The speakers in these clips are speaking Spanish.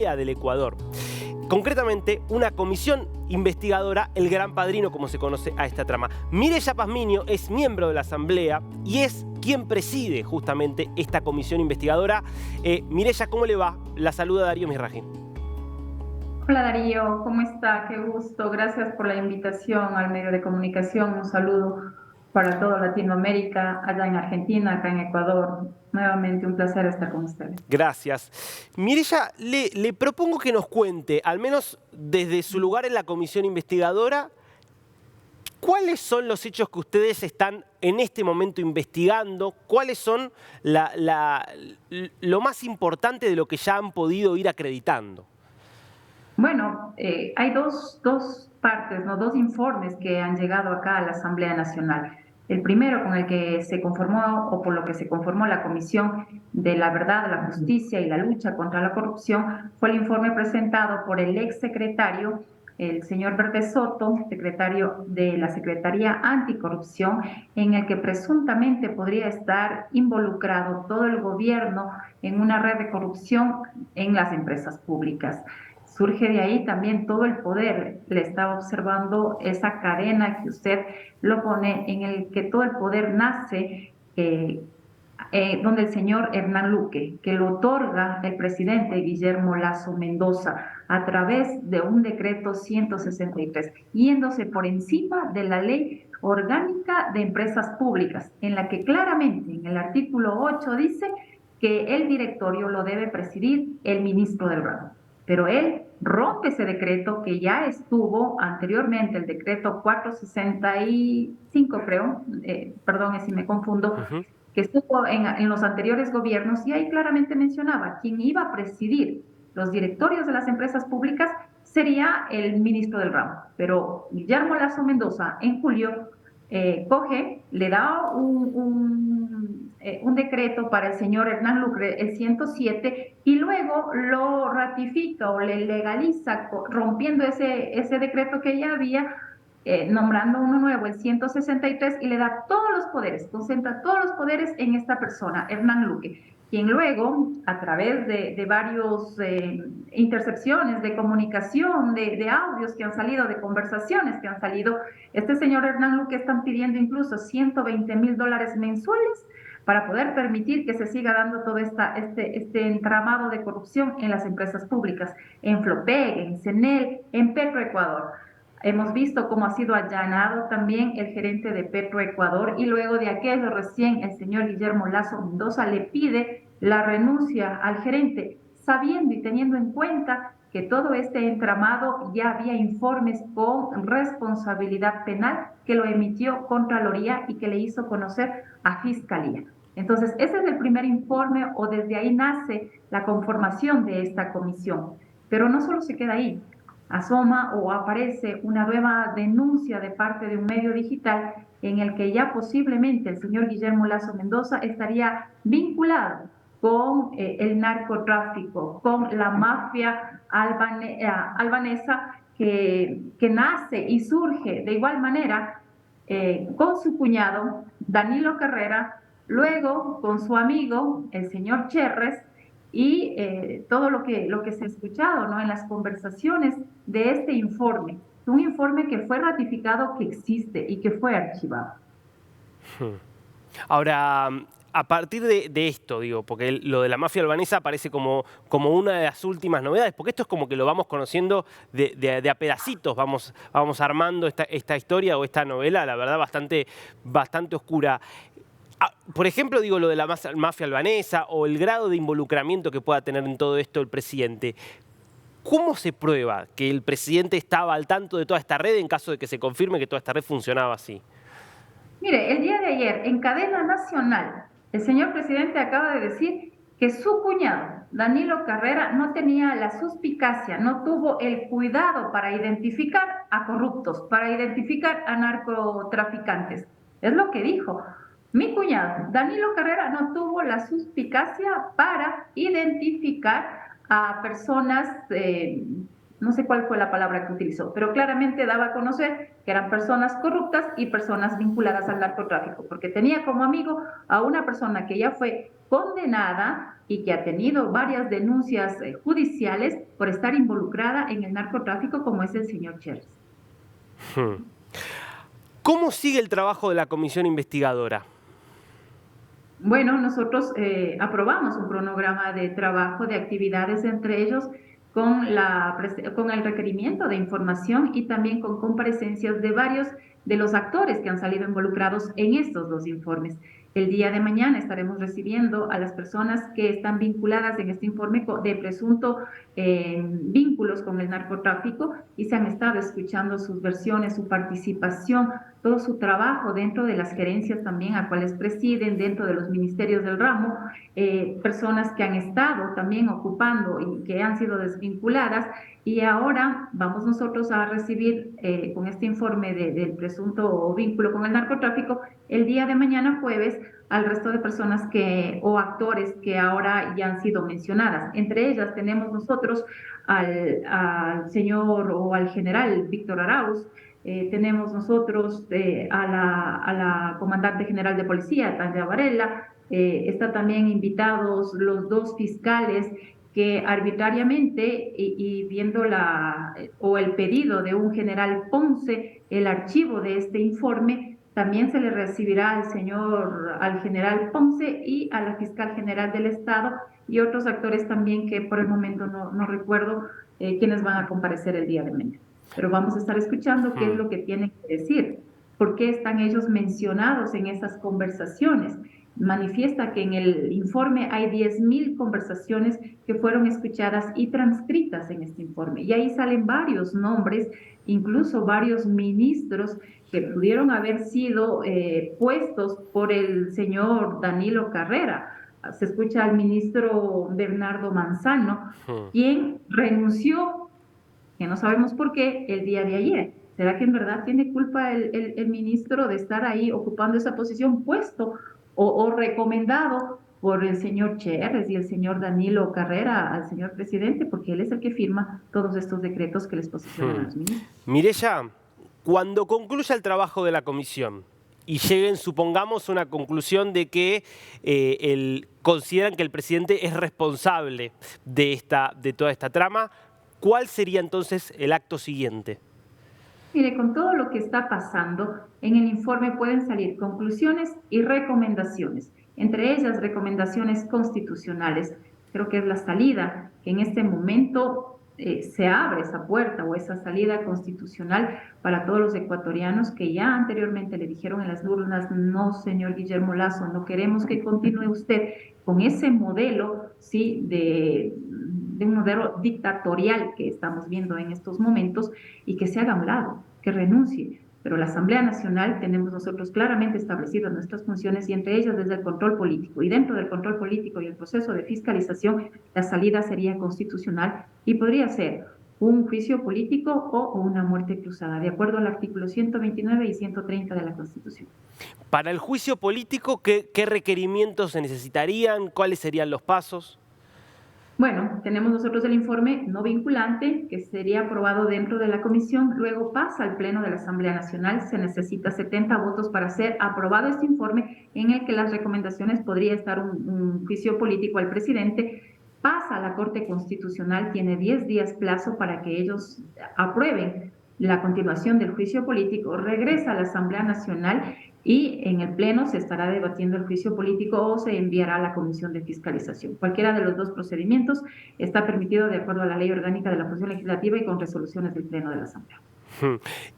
del Ecuador. Concretamente, una comisión investigadora, el Gran Padrino, como se conoce a esta trama. Mireya Pazmiño es miembro de la Asamblea y es quien preside justamente esta comisión investigadora. Mireya, ¿cómo le va? La saluda Darío Misraji. Hola Darío, ¿cómo está? Qué gusto. Gracias por la invitación al medio de comunicación. Un saludo para toda Latinoamérica, allá en Argentina, acá en Ecuador. Nuevamente un placer estar con ustedes. Gracias. Mireya, le propongo que nos cuente, al menos desde su lugar en la comisión investigadora, ¿cuáles son los hechos que ustedes están en este momento investigando? ¿Cuáles son lo más importante de lo que ya han podido ir acreditando? Bueno, hay dos partes, ¿no? Dos informes que han llegado acá a la Asamblea Nacional. El primero con el que se conformó o por lo que se conformó la Comisión de la Verdad, la Justicia y la Lucha contra la Corrupción fue el informe presentado por el ex secretario, el señor Verde Soto, secretario de la Secretaría Anticorrupción, en el que presuntamente podría estar involucrado todo el gobierno en una red de corrupción en las empresas públicas. Surge de ahí también todo el poder. Le estaba observando esa cadena que usted lo pone, en el que todo el poder nace, donde el señor Hernán Luque, que lo otorga el presidente Guillermo Lasso Mendoza a través de un decreto 163, yéndose por encima de la ley orgánica de empresas públicas, en la que claramente en el artículo 8 dice que el directorio lo debe presidir el ministro del ramo. Pero él rompe ese decreto que ya estuvo anteriormente, el decreto 465, creo, perdón si me confundo, que estuvo en los anteriores gobiernos, y ahí claramente mencionaba quien iba a presidir los directorios de las empresas públicas sería el ministro del ramo. Pero Guillermo Lasso Mendoza en julio coge, le da un decreto para el señor Hernán Luque, el 107, y luego lo ratifica o le legaliza rompiendo ese decreto que ya había, nombrando uno nuevo, el 163, y le da todos los poderes, concentra todos los poderes en esta persona, Hernán Luque, quien luego, a través de varios intercepciones de comunicación, de audios que han salido, de conversaciones que han salido, este señor Hernán Luque están pidiendo incluso $120,000 mensuales para poder permitir que se siga dando todo este entramado de corrupción en las empresas públicas, en Flopec, en CENEL, en Petroecuador. Hemos visto cómo ha sido allanado también el gerente de Petroecuador, y luego de aquello recién el señor Guillermo Lasso Mendoza le pide la renuncia al gerente, sabiendo y teniendo en cuenta que todo este entramado ya había informes con responsabilidad penal que lo emitió Contraloría y que le hizo conocer a Fiscalía. Entonces, ese es el primer informe, o desde ahí nace la conformación de esta comisión. Pero no solo se queda ahí. Asoma o aparece una nueva denuncia de parte de un medio digital en el que ya posiblemente el señor Guillermo Lasso Mendoza estaría vinculado con el narcotráfico, con la mafia albanesa que nace y surge de igual manera con su cuñado Danilo Carrera, luego con su amigo el señor Cherres, y todo lo que se ha escuchado, ¿no?, en las conversaciones de este informe. Un informe que fue ratificado, que existe y que fue archivado. Ahora, a partir de esto, digo, porque lo de la mafia albanesa aparece como una de las últimas novedades, porque esto es como que lo vamos conociendo de a pedacitos, vamos armando esta historia o esta novela, la verdad, bastante oscura. Por ejemplo, digo, lo de la mafia albanesa o el grado de involucramiento que pueda tener en todo esto el presidente. ¿Cómo se prueba que el presidente estaba al tanto de toda esta red en caso de que se confirme que toda esta red funcionaba así? Mire, el día de ayer, en cadena nacional, el señor presidente acaba de decir que su cuñado, Danilo Carrera, no tenía la suspicacia, no tuvo el cuidado para identificar a corruptos, para identificar a narcotraficantes. Es lo que dijo. Mi cuñado, Danilo Carrera, no tuvo la suspicacia para identificar a personas no sé cuál fue la palabra que utilizó, pero claramente daba a conocer que eran personas corruptas y personas vinculadas al narcotráfico, porque tenía como amigo a una persona que ya fue condenada y que ha tenido varias denuncias judiciales por estar involucrada en el narcotráfico, como es el señor Chérez. ¿Cómo sigue el trabajo de la comisión investigadora? Bueno, nosotros aprobamos un cronograma de trabajo, de actividades, entre ellos con el requerimiento de información y también con comparecencias de varios de los actores que han salido involucrados en estos dos informes. El día de mañana estaremos recibiendo a las personas que están vinculadas en este informe de presunto vínculos con el narcotráfico y se han estado escuchando sus versiones, su participación, todo su trabajo dentro de las gerencias también a cuales presiden, dentro de los ministerios del ramo, personas que han estado también ocupando y que han sido desvinculadas, y ahora vamos nosotros a recibir con este informe del presunto vínculo con el narcotráfico el día de mañana jueves al resto de personas o actores que ahora ya han sido mencionadas. Entre ellas tenemos nosotros al señor o al general Víctor Arauz, tenemos nosotros a la comandante general de policía, Tania Varela, está también invitados los dos fiscales que arbitrariamente y viendo o el pedido de un general Ponce, el archivo de este informe, también se le recibirá al general Ponce y a la fiscal general del Estado y otros actores también que por el momento no recuerdo quiénes van a comparecer el día de mañana. Pero vamos a estar escuchando qué es lo que tienen que decir, por qué están ellos mencionados en esas conversaciones. Manifiesta que en el informe hay 10.000 conversaciones que fueron escuchadas y transcritas en este informe. Y ahí salen varios nombres, incluso varios ministros que pudieron haber sido puestos por el señor Danilo Carrera. Se escucha al ministro Bernardo Manzano, quien renunció, que no sabemos por qué, el día de ayer. ¿Será que en verdad tiene culpa el ministro de estar ahí ocupando esa posición puesto o recomendado por el señor Chérez y el señor Danilo Carrera al señor presidente? Porque él es el que firma todos estos decretos que les posicionan a los ministros. Mireya, cuando concluya el trabajo de la comisión y lleguen, supongamos, una conclusión de que consideran que el presidente es responsable de toda esta trama, ¿cuál sería entonces el acto siguiente? Mire, con todo lo que está pasando, en el informe pueden salir conclusiones y recomendaciones, entre ellas recomendaciones constitucionales. Creo que es la salida, que en este momento se abre esa puerta o esa salida constitucional para todos los ecuatorianos que ya anteriormente le dijeron en las urnas: no, señor Guillermo Lasso, no queremos que continúe usted con ese modelo, ¿sí?, de un modelo dictatorial que estamos viendo en estos momentos, y que se haga a un lado, que renuncie. Pero la Asamblea Nacional tenemos nosotros claramente establecidas nuestras funciones, y entre ellas desde el control político. Y dentro del control político y el proceso de fiscalización, la salida sería constitucional y podría ser un juicio político o una muerte cruzada, de acuerdo al artículo 129 y 130 de la Constitución. Para el juicio político, ¿qué requerimientos se necesitarían? ¿Cuáles serían los pasos? Bueno, tenemos nosotros el informe no vinculante que sería aprobado dentro de la comisión, luego pasa al Pleno de la Asamblea Nacional, se necesita 70 votos para ser aprobado este informe en el que las recomendaciones podría estar un juicio político al presidente, pasa a la Corte Constitucional, tiene 10 días plazo para que ellos aprueben la continuación del juicio político, regresa a la Asamblea Nacional y en el Pleno se estará debatiendo el juicio político o se enviará a la Comisión de Fiscalización. Cualquiera de los dos procedimientos está permitido de acuerdo a la Ley Orgánica de la Función Legislativa y con resoluciones del Pleno de la Asamblea.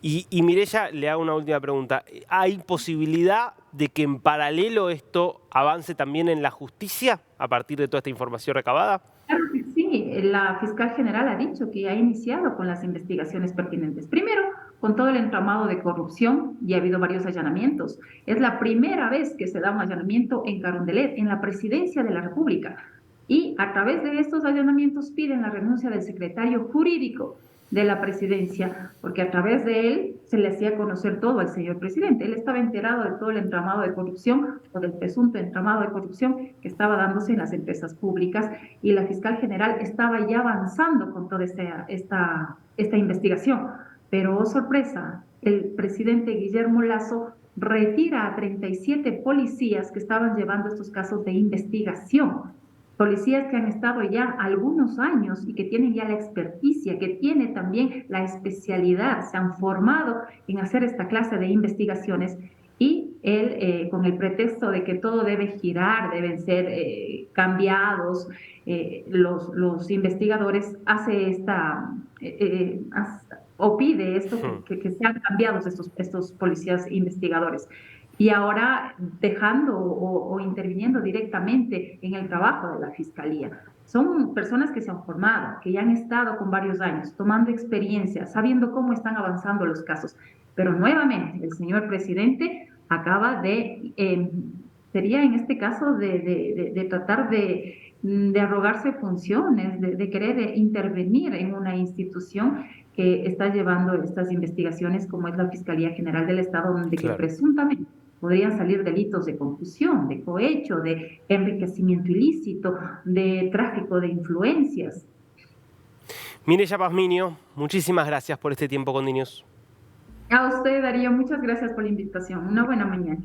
Y Mireya, le hago una última pregunta. ¿Hay posibilidad de que en paralelo esto avance también en la justicia a partir de toda esta información recabada? Claro que sí, la fiscal general ha dicho que ha iniciado con las investigaciones pertinentes. Primero, con todo el entramado de corrupción, y ha habido varios allanamientos. Es la primera vez que se da un allanamiento en Carondelet, en la presidencia de la República. Y a través de estos allanamientos piden la renuncia del secretario jurídico. de la presidencia, porque a través de él se le hacía conocer todo al señor presidente. Él estaba enterado de todo el entramado de corrupción o del presunto entramado de corrupción que estaba dándose en las empresas públicas, y la fiscal general estaba ya avanzando con toda esta investigación. Pero, oh sorpresa, el presidente Guillermo Lasso retira a 37 policías que estaban llevando estos casos de investigación. Policías que han estado ya algunos años y que tienen ya la experticia, que tienen también la especialidad, se han formado en hacer esta clase de investigaciones, y él, con el pretexto de que todo debe girar, deben ser cambiados, los investigadores, hace o pide esto, que sean cambiados estos policías investigadores. Y ahora dejando o interviniendo directamente en el trabajo de la Fiscalía. Son personas que se han formado, que ya han estado con varios años, tomando experiencia, sabiendo cómo están avanzando los casos. Pero nuevamente, el señor presidente acaba sería en este caso de tratar de arrogarse funciones, de querer intervenir en una institución que está llevando estas investigaciones, como es la Fiscalía General del Estado, donde que Claro. presuntamente podrían salir delitos de concusión, de cohecho, de enriquecimiento ilícito, de tráfico de influencias. Mireya Pazmiño, muchísimas gracias por este tiempo con DNews. A usted, Darío, muchas gracias por la invitación. Una buena mañana.